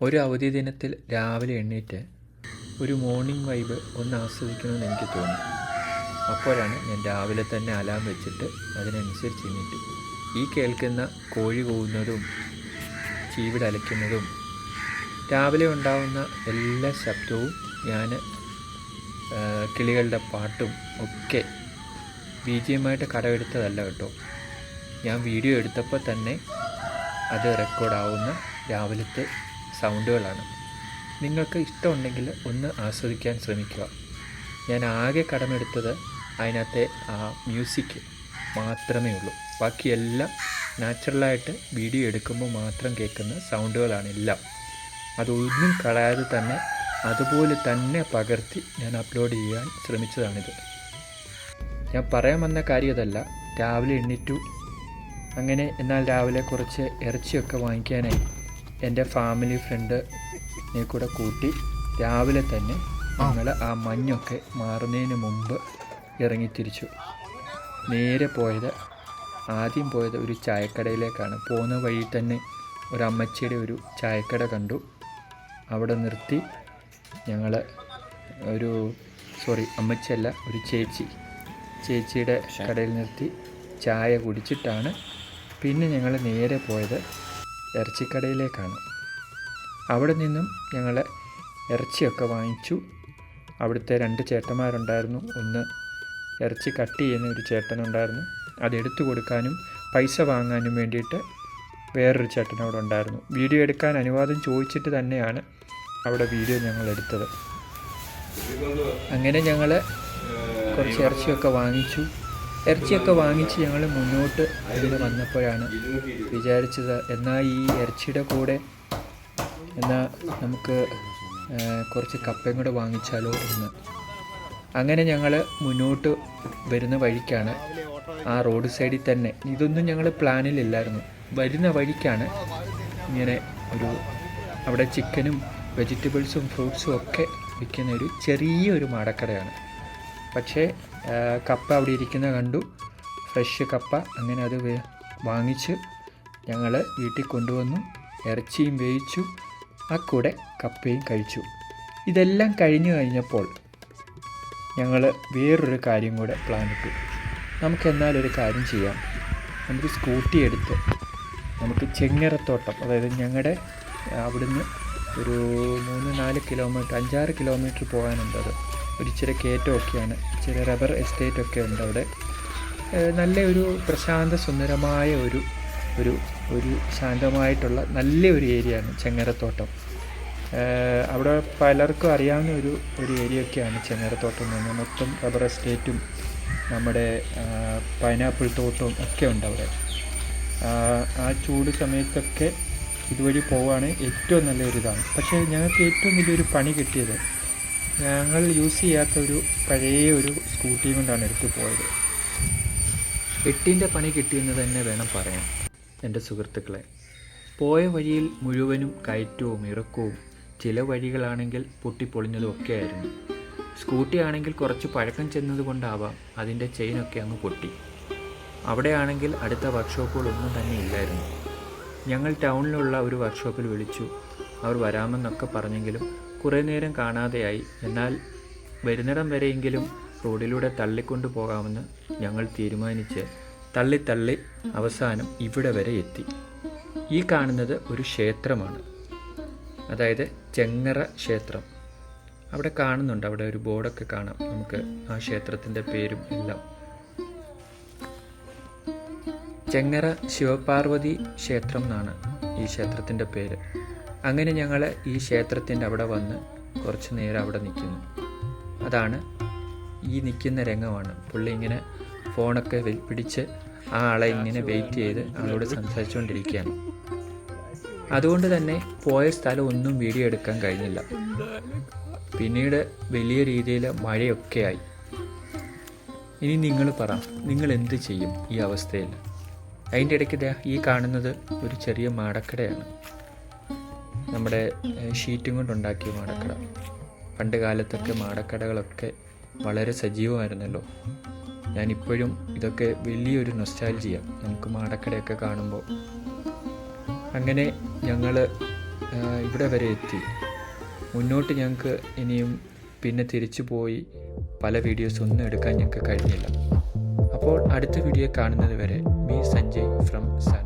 ഒരു അവധി ദിനത്തിൽ രാവിലെ എണ്ണീറ്റ് ഒരു മോർണിംഗ് വൈബ് ഒന്ന് ആസ്വദിക്കണമെന്ന് എനിക്ക് തോന്നി. അപ്പോഴാണ് ഞാൻ രാവിലെ തന്നെ അലാം വെച്ചിട്ട് അതിനനുസരിച്ച് എണ്ണീറ്റ് ഈ കേൾക്കുന്ന കോഴി കൂവുന്നതും ചീവിടലയ്ക്കുന്നതും രാവിലെ ഉണ്ടാകുന്ന എല്ലാ ശബ്ദവും ഞാൻ കിളികളുടെ പാട്ടും ഒക്കെ BGM-ആയിട്ട് കടമെടുത്തതല്ല കേട്ടോ. ഞാൻ വീഡിയോ എടുത്തപ്പോൾ തന്നെ അത് റെക്കോർഡാവുന്ന രാവിലത്തെ സൗണ്ടുകളാണ്. നിങ്ങൾക്ക് ഇഷ്ടമുണ്ടെങ്കിൽ ഒന്ന് ആസ്വദിക്കാൻ ശ്രമിക്കുക. ഞാൻ ആകെ കടമെടുത്തത് അതിനകത്തെ ആ മ്യൂസിക് മാത്രമേ ഉള്ളൂ. ബാക്കിയെല്ലാം നാച്ചുറലായിട്ട് വീഡിയോ എടുക്കുമ്പോൾ മാത്രം കേൾക്കുന്ന സൗണ്ടുകളാണ് എല്ലാം. അതൊന്നും കളയാതെ തന്നെ അതുപോലെ തന്നെ പകർത്തി ഞാൻ അപ്ലോഡ് ചെയ്യാൻ ശ്രമിച്ചതാണിത്. ഞാൻ പറയാൻ വന്ന കാര്യം അതല്ല. രാവിലെ എണ്ണീറ്റു. അങ്ങനെ എന്നാൽ രാവിലെ കുറച്ച് ഇറച്ചിയൊക്കെ വാങ്ങിക്കാനായി എൻ്റെ ഫാമിലി ഫ്രണ്ടിനെ കൂടെ കൂട്ടി രാവിലെ തന്നെ ഞങ്ങൾ ആ മഞ്ഞൊക്കെ മാറുന്നതിന് മുമ്പ് ഇറങ്ങിത്തിരിച്ചു. നേരെ ആദ്യം പോയത് ഒരു ചായക്കടയിലേക്കാണ്. പോകുന്ന വഴി തന്നെ ഒരു അമ്മച്ചിയുടെ ഒരു ചായക്കട കണ്ടു. അവിടെ നിർത്തി ഞങ്ങൾ അമ്മച്ചിയല്ല, ഒരു ചേച്ചിയുടെ കടയിൽ നിർത്തി ചായ കുടിച്ചിട്ടാണ് പിന്നെ ഞങ്ങൾ നേരെ പോയത് ഇറച്ചിക്കടയിലേക്കാണ്. അവിടെ നിന്നും ഞങ്ങൾ ഇറച്ചിയൊക്കെ വാങ്ങിച്ചു. അവിടുത്തെ 2 ചേട്ടന്മാരുണ്ടായിരുന്നു. ഒന്ന് ഇറച്ചി കട്ട് ചെയ്യുന്ന ഒരു ചേട്ടനുണ്ടായിരുന്നു. അതെടുത്തു കൊടുക്കാനും പൈസ വാങ്ങാനും വേണ്ടിയിട്ട് വേറൊരു ചേട്ടൻ അവിടെ ഉണ്ടായിരുന്നു. വീഡിയോ എടുക്കാൻ അനുവാദം ചോദിച്ചിട്ട് തന്നെയാണ് അവിടെ വീഡിയോ ഞങ്ങൾ എടുത്തത്. അങ്ങനെ ഞങ്ങൾ കുറച്ച് ഇറച്ചിയൊക്കെ വാങ്ങിച്ച് ഞങ്ങൾ മുന്നോട്ട് ഇവിടെ വന്നപ്പോഴാണ് വിചാരിച്ചത്, എന്നാൽ ഈ ഇറച്ചിയുടെ കൂടെ നമുക്ക് കുറച്ച് കപ്പയും കൂടെ വാങ്ങിച്ചാലോ എന്ന്. അങ്ങനെ ഞങ്ങൾ മുന്നോട്ട് വരുന്ന വഴിക്കാണ് ആ റോഡ് സൈഡിൽ തന്നെ, ഇതൊന്നും ഞങ്ങൾ പ്ലാനിലില്ലായിരുന്നു, വരുന്ന വഴിക്കാണ് ഇങ്ങനെ അവിടെ ചിക്കനും വെജിറ്റബിൾസും ഫ്രൂട്ട്സും ഒക്കെ വിൽക്കുന്ന ചെറിയൊരു മാടക്കടയാണ്. പക്ഷേ കപ്പ അവിടെ ഇരിക്കുന്ന കണ്ടു, ഫ്രഷ് കപ്പ. അങ്ങനെ അത് വാങ്ങിച്ച് ഞങ്ങൾ വീട്ടിൽ കൊണ്ടുവന്നു. ഇറച്ചിയും വേവിച്ചു, ആ കൂടെ കപ്പയും കഴിച്ചു. ഇതെല്ലാം കഴിഞ്ഞപ്പോൾ ഞങ്ങൾ വേറൊരു കാര്യം കൂടെ പ്ലാൻ ഇട്ടു. നമുക്കെന്നാലൊരു കാര്യം ചെയ്യാം. നമുക്ക് സ്കൂട്ടി എടുത്ത് നമുക്ക് ചെങ്ങരത്തോട്ടം, അതായത് ഞങ്ങളുടെ അവിടുന്ന് ഒരു 3-4 കിലോമീറ്റർ 5-6 കിലോമീറ്റർ പോകാനുണ്ട്. അത് ഇച്ചിരി കയറ്റമൊക്കെയാണ്, ഇച്ചിരി റബ്ബർ എസ്റ്റേറ്റൊക്കെ ഉണ്ട് അവിടെ. നല്ല പ്രശാന്ത സുന്ദരമായ ഒരു ശാന്തമായിട്ടുള്ള നല്ലൊരു ഏരിയയാണ് ചെങ്ങരത്തോട്ടം. അവിടെ പലർക്കും അറിയാവുന്ന ഒരു ഏരിയയൊക്കെയാണ് ചെങ്ങരത്തോട്ടം എന്ന് പറഞ്ഞാൽ. മൊത്തം റബ്ബർ എസ്റ്റേറ്റും നമ്മുടെ പൈനാപ്പിൾ തോട്ടവും ഒക്കെ ഉണ്ട് അവിടെ. ആ ചൂട് സമയത്തൊക്കെ ഇതുവഴി പോവുകയാണ് ഏറ്റവും നല്ലൊരിതാണ്. പക്ഷേ ഞങ്ങൾക്ക് ഏറ്റവും വലിയൊരു പണി കിട്ടിയത്, ഞങ്ങൾ യൂസ് ചെയ്യാത്ത പഴയ സ്കൂട്ടിയും കൊണ്ടാണ് എടുത്തു പോയത്. 8ൻ്റെ പണി കിട്ടിയെന്ന് തന്നെ വേണം പറയാൻ എൻ്റെ സുഹൃത്തുക്കളെ. പോയ വഴിയിൽ മുഴുവനും കയറ്റവും ഇറക്കവും, ചില വഴികളാണെങ്കിൽ പൊട്ടിപ്പൊളിഞ്ഞതും ഒക്കെ ആയിരുന്നു. സ്കൂട്ടി ആണെങ്കിൽ കുറച്ച് പഴക്കം ചെന്നതുകൊണ്ടാവാം അതിൻ്റെ ചെയിനൊക്കെ അങ്ങ് പൊട്ടി. അവിടെയാണെങ്കിൽ അടുത്ത വർക്ക്ഷോപ്പുകളൊന്നും തന്നെ ഇല്ലായിരുന്നു. ഞങ്ങൾ ടൗണിലുള്ള ഒരു വർക്ക്ഷോപ്പിൽ വിളിച്ചു. അവർ വരാമെന്നൊക്കെ പറഞ്ഞെങ്കിലും കുറേ നേരം കാണാതെയായി. എന്നാൽ വരുന്നിടം വരെയെങ്കിലും റോഡിലൂടെ തള്ളിക്കൊണ്ടു പോകാമെന്ന് ഞങ്ങൾ തീരുമാനിച്ച് തള്ളി അവസാനം ഇവിടെ വരെ എത്തി. ഈ കാണുന്നത് ഒരു ക്ഷേത്രമാണ്, അതായത് ചെങ്ങറ ക്ഷേത്രം. അവിടെ കാണുന്നുണ്ട്, അവിടെ ഒരു ബോർഡൊക്കെ കാണാം നമുക്ക്, ആ ക്ഷേത്രത്തിൻ്റെ പേരും എല്ലാം. ചെങ്ങറ ശിവപാർവതി ക്ഷേത്രം എന്നാണ് ഈ ക്ഷേത്രത്തിൻ്റെ പേര്. അങ്ങനെ ഞങ്ങൾ ഈ ക്ഷേത്രത്തിൻ്റെ അവിടെ വന്ന് കുറച്ച് നേരം അവിടെ നിൽക്കുന്നു. അതാണ് ഈ നിൽക്കുന്ന രംഗമാണ്. പുള്ളി ഇങ്ങനെ ഫോണൊക്കെ പിടിച്ച് ആ ആളെ ഇങ്ങനെ വെയിറ്റ് ചെയ്ത് ആളോട് സംസാരിച്ചുകൊണ്ടിരിക്കുകയാണ്. അതുകൊണ്ട് തന്നെ പോയ സ്ഥലം ഒന്നും വീഡിയോ എടുക്കാൻ കഴിഞ്ഞില്ല. പിന്നീട് വലിയ രീതിയിൽ മഴയൊക്കെ ആയി. ഇനി നിങ്ങൾ പറ, നിങ്ങൾ എന്ത് ചെയ്യും ഈ അവസ്ഥയിൽ? അതിൻ്റെ ഇടയ്ക്ക് ഈ കാണുന്നത് ഒരു ചെറിയ മാടക്കടയാണ്, നമ്മുടെ ഷീറ്റും കൊണ്ടുണ്ടാക്കിയ മാടക്കട. പണ്ട് കാലത്തൊക്കെ മാടക്കടകളൊക്കെ വളരെ സജീവമായിരുന്നല്ലോ. ഞാനിപ്പോഴും ഇതൊക്കെ വലിയൊരു നൊസ്റ്റാൾജിയ നമുക്ക് മാടക്കടയൊക്കെ കാണുമ്പോൾ. അങ്ങനെ ഞങ്ങൾ ഇവിടെ വരെ എത്തി. മുന്നോട്ട് ഞങ്ങൾക്ക് ഇനിയും പിന്നെ തിരിച്ചു പോയി പല വീഡിയോസ് ഒന്നും എടുക്കാൻ ഞങ്ങൾക്ക് കഴിഞ്ഞില്ല. അപ്പോൾ അടുത്ത വീഡിയോ കാണുന്നത് വരെ, മീ സഞ്ജയ് ഫ്രം സൺ.